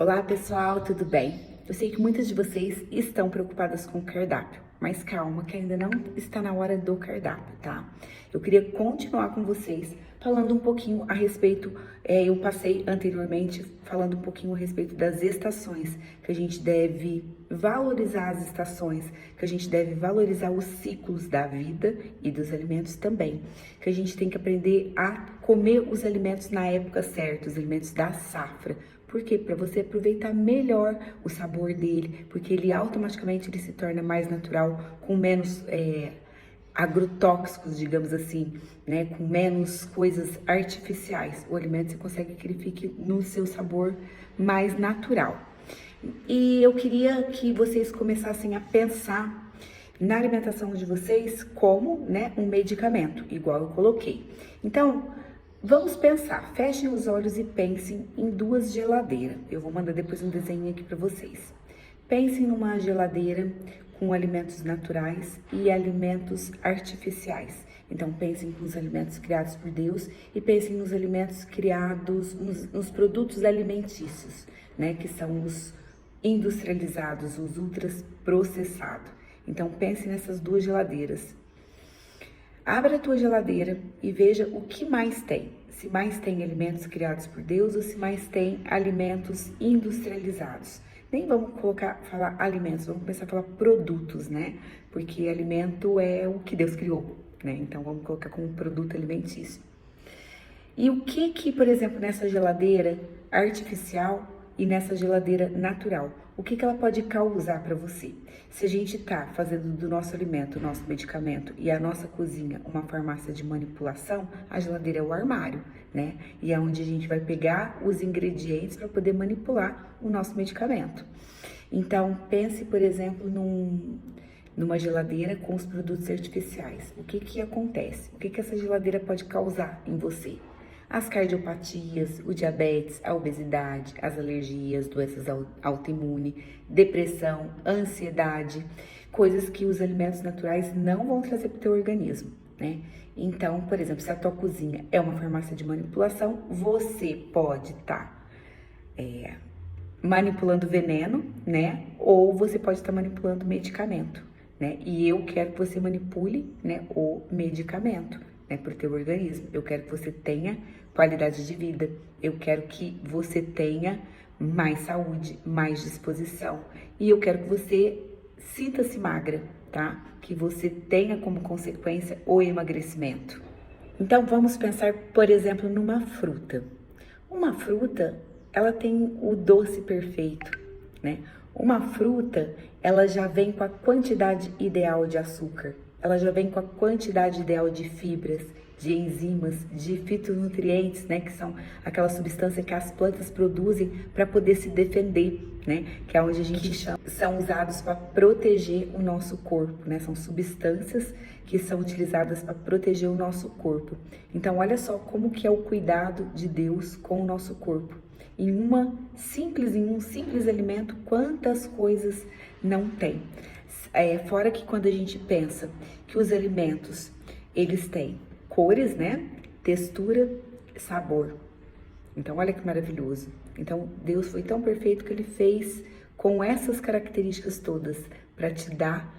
Olá pessoal, tudo bem? Eu sei que muitas de vocês estão preocupadas com o cardápio, mas calma que ainda não está na hora do cardápio, tá? Eu queria continuar com vocês falando um pouquinho a respeito, eu passei anteriormente falando um pouquinho a respeito das estações, que a gente deve valorizar as estações, que a gente deve valorizar os ciclos da vida e dos alimentos também, que a gente tem que aprender a comer os alimentos na época certa, os alimentos da safra. Por quê? Para você aproveitar melhor o sabor dele, porque ele automaticamente ele se torna mais natural, com menos agrotóxicos, digamos assim, né? Com menos coisas artificiais. O alimento você consegue que ele fique no seu sabor mais natural. E eu queria que vocês começassem a pensar na alimentação de vocês como, né, um medicamento, igual eu coloquei. Então, vamos pensar, fechem os olhos e pensem em duas geladeiras. Eu vou mandar depois um desenho aqui para vocês. Pensem numa geladeira com alimentos naturais e alimentos artificiais. Então, pensem nos alimentos criados por Deus e pensem nos alimentos criados, nos produtos alimentícios, né, que são os industrializados, os ultraprocessados. Então, pense nessas duas geladeiras. Abra a tua geladeira e veja o que mais tem. Se mais tem alimentos criados por Deus ou se mais tem alimentos industrializados. Nem vamos falar alimentos, vamos começar a falar produtos, né? Porque alimento é o que Deus criou, né? Então, vamos colocar como produto alimentício. E o que, por exemplo, nessa geladeira artificial e nessa geladeira natural, o que ela pode causar para você? Se a gente tá fazendo do nosso alimento, o nosso medicamento e a nossa cozinha uma farmácia de manipulação, a geladeira é o armário, né? E é onde a gente vai pegar os ingredientes para poder manipular o nosso medicamento. Então, pense, por exemplo, numa geladeira com os produtos artificiais. O que acontece? O que essa geladeira pode causar em você? As cardiopatias, o diabetes, a obesidade, as alergias, doenças autoimunes, depressão, ansiedade, coisas que os alimentos naturais não vão trazer para o teu organismo, né? Então, por exemplo, se a tua cozinha é uma farmácia de manipulação, você pode estar manipulando veneno, né? Ou você pode estar manipulando medicamento, né? E eu quero que você manipule, né, o medicamento, né, para o teu organismo. Eu quero que você tenha qualidade de vida. Eu quero que você tenha mais saúde, mais disposição. E eu quero que você sinta-se magra, tá? Que você tenha como consequência o emagrecimento. Então, vamos pensar, por exemplo, numa fruta. Uma fruta, ela tem o doce perfeito, né? Uma fruta, ela já vem com a quantidade ideal de açúcar. Ela já vem com a quantidade ideal de fibras, de enzimas, de fitonutrientes, né, que são aquela substância que as plantas produzem para poder se defender, né, que é onde a gente chama, são usados para proteger o nosso corpo, né, são substâncias que são utilizadas para proteger o nosso corpo. Então, olha só como que é o cuidado de Deus com o nosso corpo. Em um simples alimento, quantas coisas não tem. Fora que quando a gente pensa que os alimentos, eles têm cores, né? Textura, sabor. Então, olha que maravilhoso. Então, Deus foi tão perfeito que Ele fez com essas características todas para te dar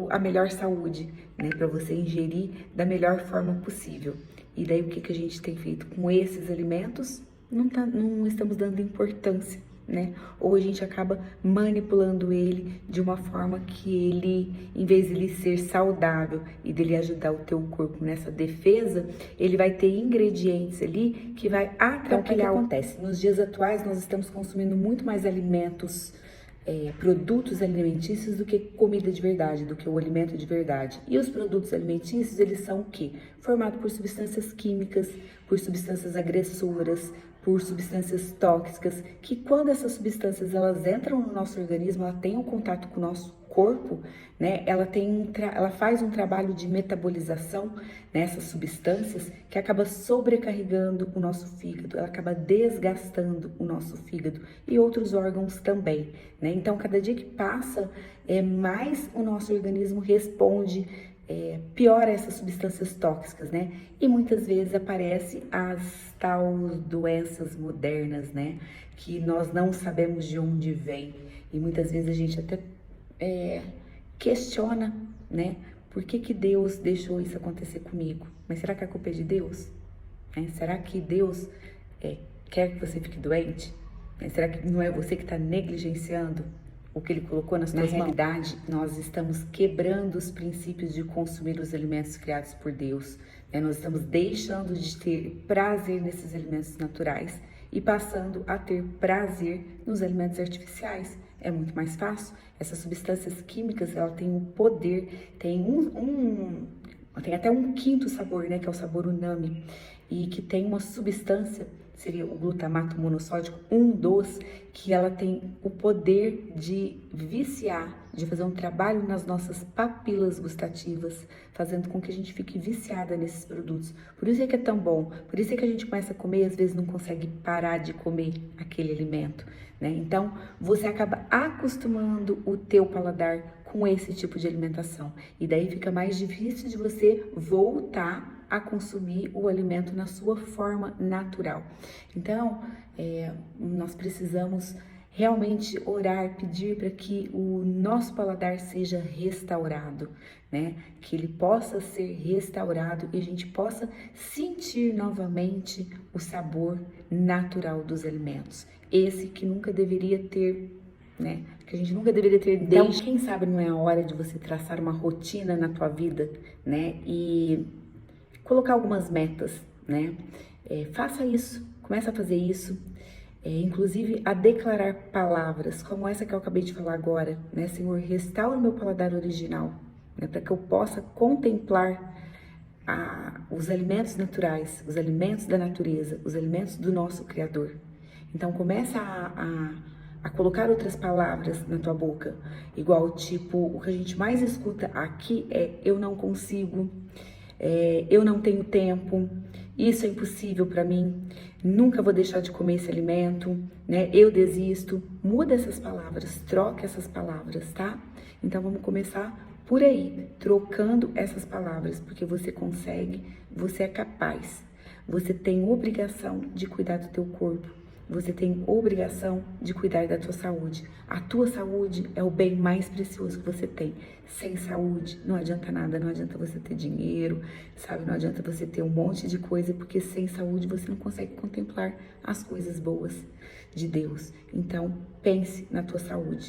a melhor saúde, né? Para você ingerir da melhor forma possível. E daí, o que a gente tem feito com esses alimentos? Não estamos dando importância, né? Ou a gente acaba manipulando ele de uma forma que ele, em vez de ele ser saudável e dele ajudar o teu corpo nessa defesa, ele vai ter ingredientes ali que vai atrapalhar. Então, o que acontece? Nos dias atuais, nós estamos consumindo muito mais alimentos, produtos alimentícios do que comida de verdade, do que o alimento de verdade. E os produtos alimentícios, eles são o quê? Formados por substâncias químicas, por substâncias agressoras, por substâncias tóxicas, que quando essas substâncias elas entram no nosso organismo, ela tem um contato com o nosso corpo, né? Ela faz um trabalho de metabolização nessas substâncias que acaba sobrecarregando o nosso fígado, ela acaba desgastando o nosso fígado e outros órgãos também, né? Então, cada dia que passa, mais o nosso organismo responde piora essas substâncias tóxicas, né? E muitas vezes aparecem as tal doenças modernas, né? Que nós não sabemos de onde vem. E muitas vezes a gente até questiona, né? Por que Deus deixou isso acontecer comigo? Mas será que a culpa é de Deus? Será que Deus quer que você fique doente? Será que não é você que está negligenciando o que Ele colocou nas suas mãos? Na realidade, nós estamos quebrando os princípios de consumir os alimentos criados por Deus. Nós estamos deixando de ter prazer nesses alimentos naturais e passando a ter prazer nos alimentos artificiais. É muito mais fácil. Essas substâncias químicas, ela tem um poder, tem tem até um quinto sabor, né, que é o sabor umami, e que tem uma substância, seria o glutamato monossódico, um dos, que ela tem o poder de viciar, de fazer um trabalho nas nossas papilas gustativas, fazendo com que a gente fique viciada nesses produtos. Por isso é que é tão bom, por isso é que a gente começa a comer e às vezes não consegue parar de comer aquele alimento, né? Então, você acaba acostumando o teu paladar com esse tipo de alimentação. E daí fica mais difícil de você voltar a consumir o alimento na sua forma natural. Então, nós precisamos realmente orar, pedir para que o nosso paladar seja restaurado, né? Que ele possa ser restaurado e a gente possa sentir novamente o sabor natural dos alimentos. Esse que nunca deveria ter, né? Que a gente nunca deveria ter. Então, quem sabe não é a hora de você traçar uma rotina na tua vida, né? E colocar algumas metas, né? Faça isso, começa a fazer isso. Inclusive a declarar palavras como essa que eu acabei de falar agora, né? Senhor, restaura o meu paladar original, né? Para que eu possa contemplar os alimentos naturais, os alimentos da natureza, os alimentos do nosso Criador. Então começa a colocar outras palavras na tua boca, igual tipo, o que a gente mais escuta aqui é eu não consigo, eu não tenho tempo, isso é impossível para mim, nunca vou deixar de comer esse alimento, né? Eu desisto. Muda essas palavras, troca essas palavras, tá? Então vamos começar por aí, trocando essas palavras, porque você consegue, você é capaz, você tem obrigação de cuidar do teu corpo. Você tem obrigação de cuidar da tua saúde. A tua saúde é o bem mais precioso que você tem. Sem saúde não adianta nada, não adianta você ter dinheiro, sabe? Não adianta você ter um monte de coisa, porque sem saúde você não consegue contemplar as coisas boas de Deus. Então, pense na tua saúde.